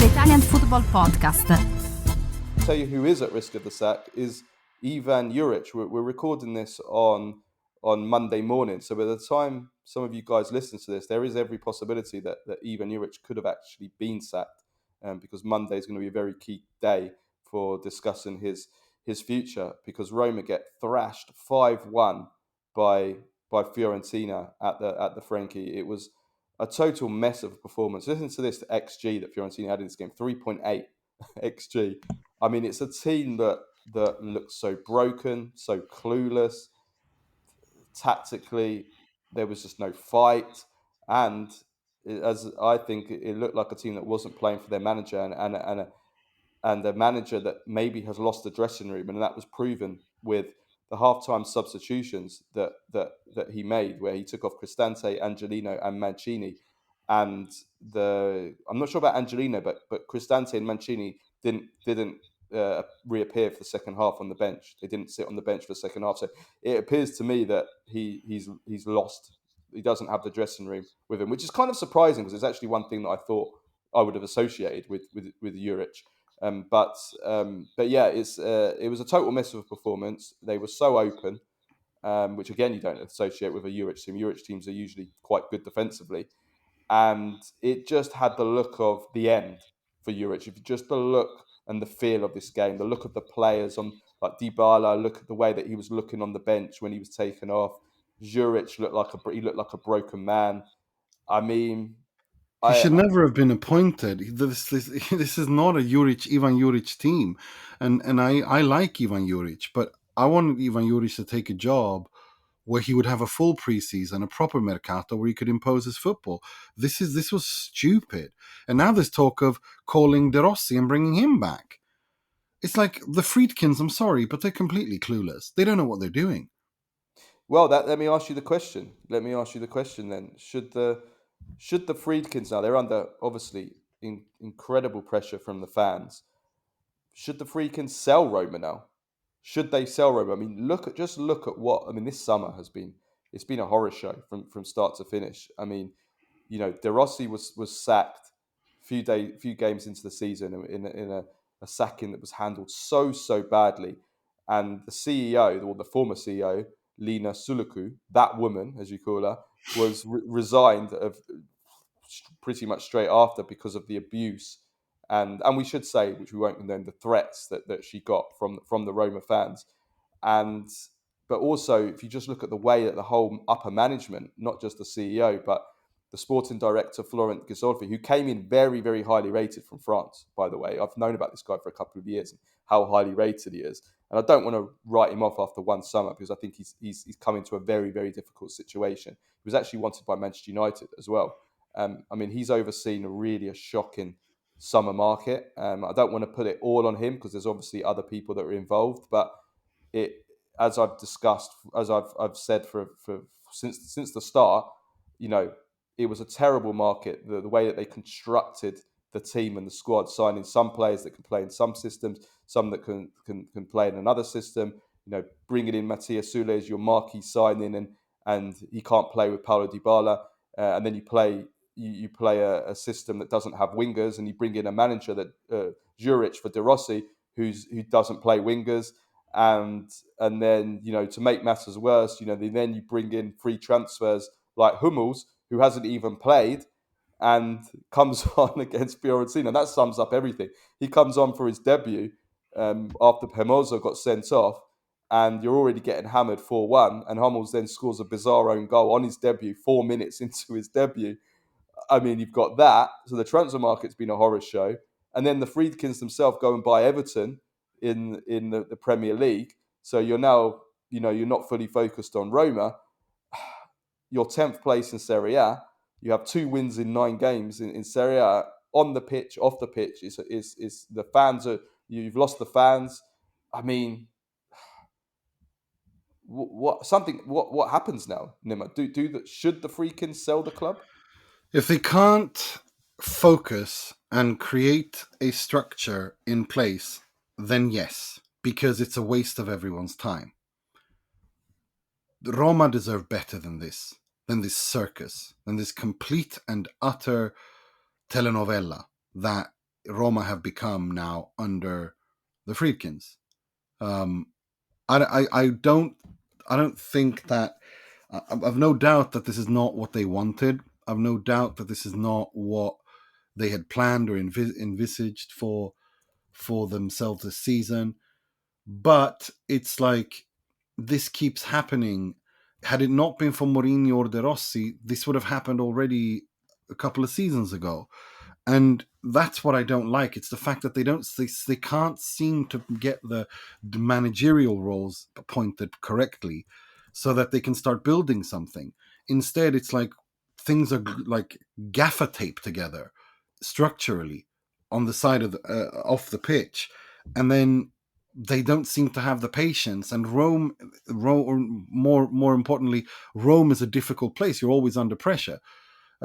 the Italian Football Podcast. Tell you who is at risk of the sack is Ivan Juric. We're recording this on Monday morning, so by the time some of you guys listen to this, there is every possibility that Ivan Juric could have actually been sacked, because Monday is going to be a very key day for discussing his future, because Roma get thrashed 5-1 by Fiorentina at the Franchi. It was a total mess of a performance. Listen to this XG that Fiorentina had in this game: 3.8 XG. I mean, it's a team that looks so broken, so clueless. Tactically, there was just no fight, and as I think it looked like a team that wasn't playing for their manager, and a manager that maybe has lost the dressing room, and that was proven with the halftime substitutions that he made, where he took off Cristante, Angelino, and Mancini. And I'm not sure about Angelino, but Cristante and Mancini didn't reappear for the second half on the bench. They didn't sit on the bench for the second half. So it appears to me that he's lost. He doesn't have the dressing room with him, which is kind of surprising, because it's actually one thing that I thought I would have associated with Juric. But yeah, it was a total mess of a performance. They were so open, which again you don't associate with a Juric team. Juric teams are usually quite good defensively, and it just had the look of the end for Juric. If you just the look and the feel of this game, the look of the players on, like Dybala, look at the way that he was looking on the bench when he was taken off. Juric looked like a broken man. I mean, he should never have been appointed. This is not a Ivan Juric team, and I like Ivan Juric, but I wanted Ivan Juric to take a job where he would have a full preseason, a proper mercato where he could impose his football. This was stupid, and now there's talk of calling De Rossi and bringing him back. It's like the Friedkins. I'm sorry, but they're completely clueless. They don't know what they're doing. Well, let me ask you the question. Then. Should the Friedkins, now they're under obviously incredible pressure from the fans, should the Friedkins sell Roma now? Should they sell Roma? I mean, look at what, I mean, this summer it's been a horror show from start to finish. I mean, De Rossi was sacked few games into the season in a sacking that was handled so badly, and the CEO, or the former CEO, Lina Suluku, that woman, as you call her, was resigned pretty much straight after because of the abuse, and we should say, which we won't condone, the threats that she got from the Roma fans. But also, if you just look at the way that the whole upper management, not just the CEO, but the sporting director, Florent Gisolfi, who came in very, very highly rated from France, by the way. I've known about this guy for a couple of years and how highly rated he is. And I don't want to write him off after one summer, because I think he's come into a very, very difficult situation. He was actually wanted by Manchester United as well. I mean, he's overseen a shocking summer market. I don't want to put it all on him, because there's obviously other people that are involved. But as I've discussed, as I've said since the start, it was a terrible market. The way that they constructed the team and the squad, signing some players that can play in some systems, some that can play in another system. Bringing in Mattia Sule as your marquee signing, and he can't play with Paulo Dybala, and then you play a system that doesn't have wingers, and you bring in a manager that Juric for De Rossi, who doesn't play wingers, and then to make matters worse, then you bring in free transfers like Hummels, who hasn't even played, and comes on against Fiorentina. That sums up everything. He comes on for his debut after Hermoso got sent off, and you're already getting hammered 4-1, and Hummels then scores a bizarre own goal on his debut, 4 minutes into his debut. I mean, you've got that. So the transfer market's been a horror show. And then the Friedkins themselves go and buy Everton in the Premier League. So you're now, you're not fully focused on Roma. You're 10th place in Serie A. You have 2 wins in 9 games in Serie A. On the pitch, off the pitch, is the fans are, you've lost the fans. I mean, what happens now, Nima? Should the Friedkins sell the club? If they can't focus and create a structure in place, then yes, because it's a waste of everyone's time. Roma deserve better than this circus, than this complete and utter telenovela that Roma have become now under the Friedkins. I don't think that. I've no doubt that this is not what they wanted. I've no doubt that this is not what they had planned or envisaged for themselves this season. But it's like this keeps happening. Had it not been for Mourinho or De Rossi, this would have happened already a couple of seasons ago. And that's what I don't like. It's the fact that they can't seem to get the managerial roles appointed correctly, so that they can start building something. Instead, it's like things are like gaffer tape together structurally on the side of off the pitch, and then they don't seem to have the patience. And Rome, or more importantly, Rome is a difficult place. You're always under pressure.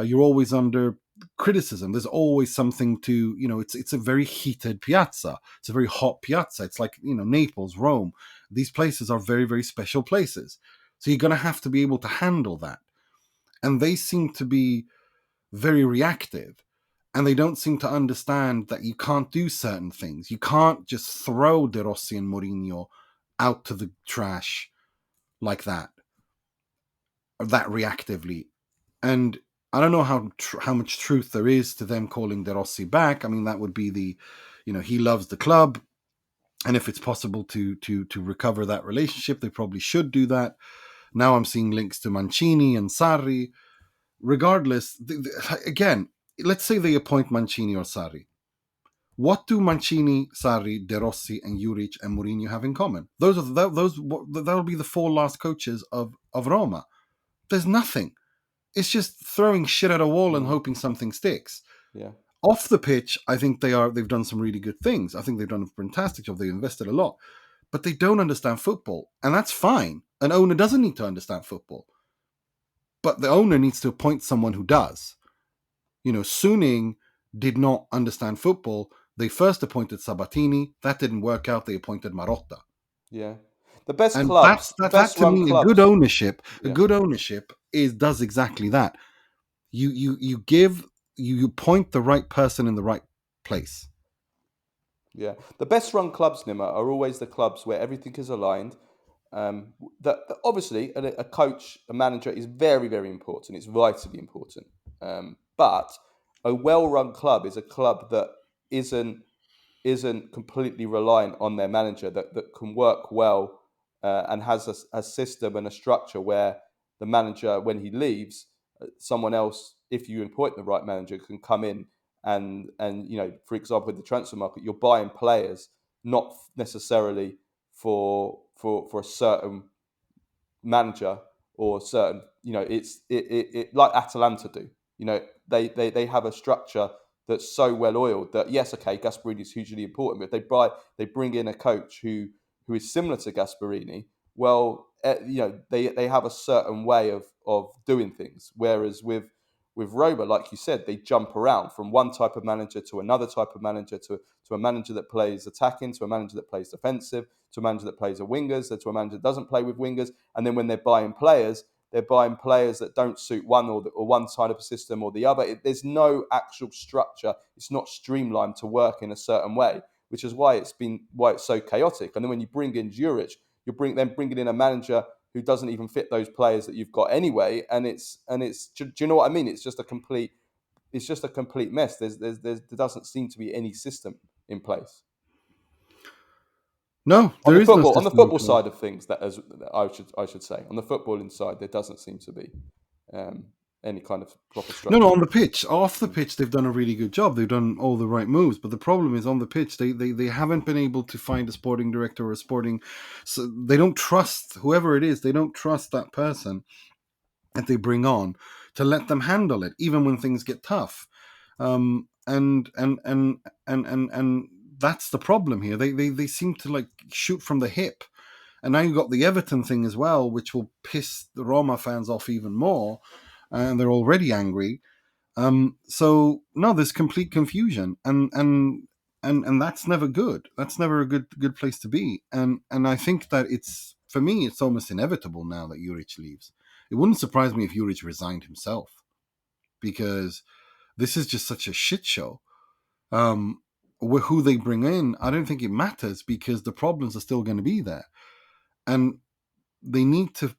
You're always under criticism. There's always something to, it's a very heated piazza. It's a very hot piazza. It's like, Naples, Rome. These places are very, very special places. So you're going to have to be able to handle that. And they seem to be very reactive. And they don't seem to understand that you can't do certain things. You can't just throw De Rossi and Mourinho out to the trash like that, or that reactively. And I don't know how much truth there is to them calling De Rossi back. I mean, that would be he loves the club, and if it's possible to recover that relationship, they probably should do that. Now I'm seeing links to Mancini and Sarri. Regardless, again, let's say they appoint Mancini or Sarri. What do Mancini, Sarri, De Rossi, and Juric and Mourinho have in common? That'll be the four last coaches of Roma. There's nothing. It's just throwing shit at a wall and hoping something sticks. Yeah. Off the pitch, I think they've done some really good things. I think they've done a fantastic job. They've invested a lot, but they don't understand football, and that's fine. An owner doesn't need to understand football, but the owner needs to appoint someone who does. Suning did not understand football. They first appointed Sabatini. That didn't work out. They appointed Marotta. Yeah. The best And clubs, that to me, clubs. a good ownership Yeah. does exactly that. You point the right person in the right place. Yeah. The best run clubs, Nima, are always the clubs where everything is aligned. That obviously a coach, a manager is very, very important. It's vitally important. But a well-run club is a club that isn't completely reliant on their manager, that can work well and has a system and a structure where the manager, when he leaves, someone else, if you appoint the right manager, can come in and for example, with the transfer market, you're buying players not necessarily for a certain manager or certain, it like Atalanta do. They have a structure that's so well oiled that yes, okay, Gasperini is hugely important, but they bring in a coach who is similar to Gasperini. Well, they have a certain way of doing things, whereas with Roma, like you said, they jump around from one type of manager to another type of manager to a manager that plays attacking, to a manager that plays defensive, to a manager that plays a wingers, to a manager that doesn't play with wingers. And then when they're buying players that don't suit one or one side of the system or the other. There's no actual structure. It's not streamlined to work in a certain way, which is why it's so chaotic. And then when you bring in Juric, bringing in a manager who doesn't even fit those players that you've got anyway. And it's do you know what I mean? It's just a complete mess. There doesn't seem to be any system in place. No, there is no system on the football side of things. I should say, on the footballing side, there doesn't seem to be any kind of proper structure. No, on the pitch. Off the pitch, they've done a really good job. They've done all the right moves. But the problem is on the pitch, they haven't been able to find a sporting director or a sporting... So they don't trust whoever it is. They don't trust that person that they bring on to let them handle it, even when things get tough. And that's the problem here. They seem to like shoot from the hip. And now you've got the Everton thing as well, which will piss the Roma fans off even more. And they're already angry. So no, there's complete confusion, and that's never good. That's never a good place to be. And I think that for me, it's almost inevitable now that Juric leaves. It wouldn't surprise me if Juric resigned himself, because this is just such a shit show. who they bring in, I don't think it matters because the problems are still going to be there. And they need to.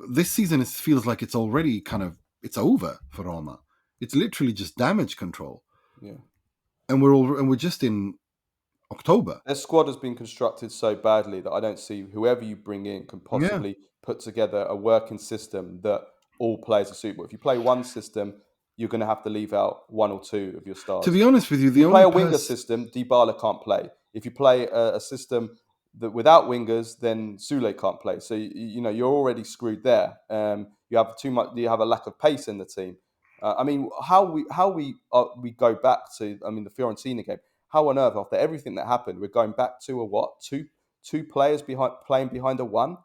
This season feels like it's already it's over for Roma. It's literally just damage control. Yeah. And we're just in October. Their squad has been constructed so badly that I don't see whoever you bring in can Yeah. possibly put together a working system that all players are suitable. If you play one system, you're going to have to leave out one or two of your To stars. be honest with you, If the you play only a winger person. system, Dybala can't play. If you play a system that without wingers, then Sule can't play. So you know you're already screwed there. You have too much. You have a lack of pace in the team. I mean, how we go back to the Fiorentina game. How on earth, after everything that happened, we're going back to a what? Two players playing behind the one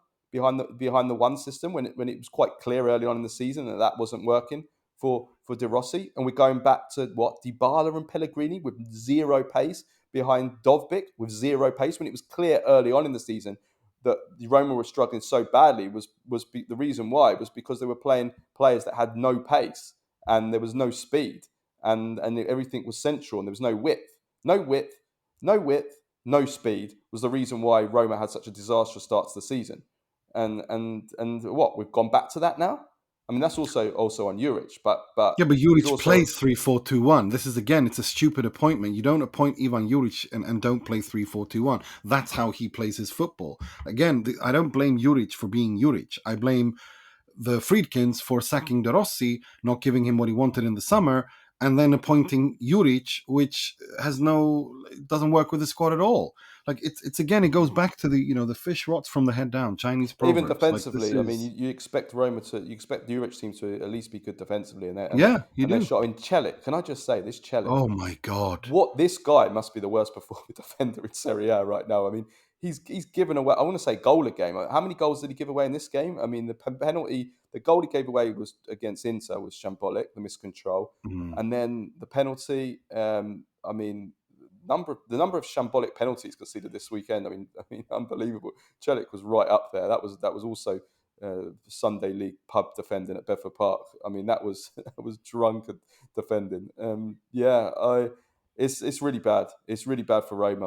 system when it was quite clear early on in the season that wasn't working for De Rossi, and we're going back to what? Dybala and Pellegrini with zero pace behind Dovbyk with zero pace when it was clear early on in the season that Roma were struggling so badly the reason why was because they were playing players that had no pace and there was no speed and everything was central and there was no width. No width, no width, no speed was the reason why Roma had such a disastrous start to the season. And what, we've gone back to that now? I mean, that's also on Juric, but Yeah, but he's Juric also plays 3-4-2-1. This is, again, it's a stupid appointment. You don't appoint Ivan Juric and don't play 3-4-2-1. That's how he plays his football. Again, I don't blame Juric for being Juric. I blame the Friedkins for sacking De Rossi, not giving him what he wanted in the summer, and then appointing Juric, which doesn't work with the squad at all. Like it's again, it goes back to the fish rots from the head down, Chinese even proverbs. Like this defensively. I mean, is you expect you expect the Juric team to at least be good defensively, yeah, you and they do. shot in Celik. Can I just say this Celik? Oh my god. What, this guy must be the worst performing defender in Serie A right now. I mean, he's given away, I want to say, goal a game. How many goals did he give away in this game? I mean, the goal he gave away was against Inter was shambolic, the miscontrol, Mm. and then the penalty. I mean, the number of shambolic penalties conceded this weekend. I mean, unbelievable. Celik was right up there. That was also Sunday League pub defending at Bedford Park. I mean, that was that was drunken defending. It's really bad. It's really bad for Roma.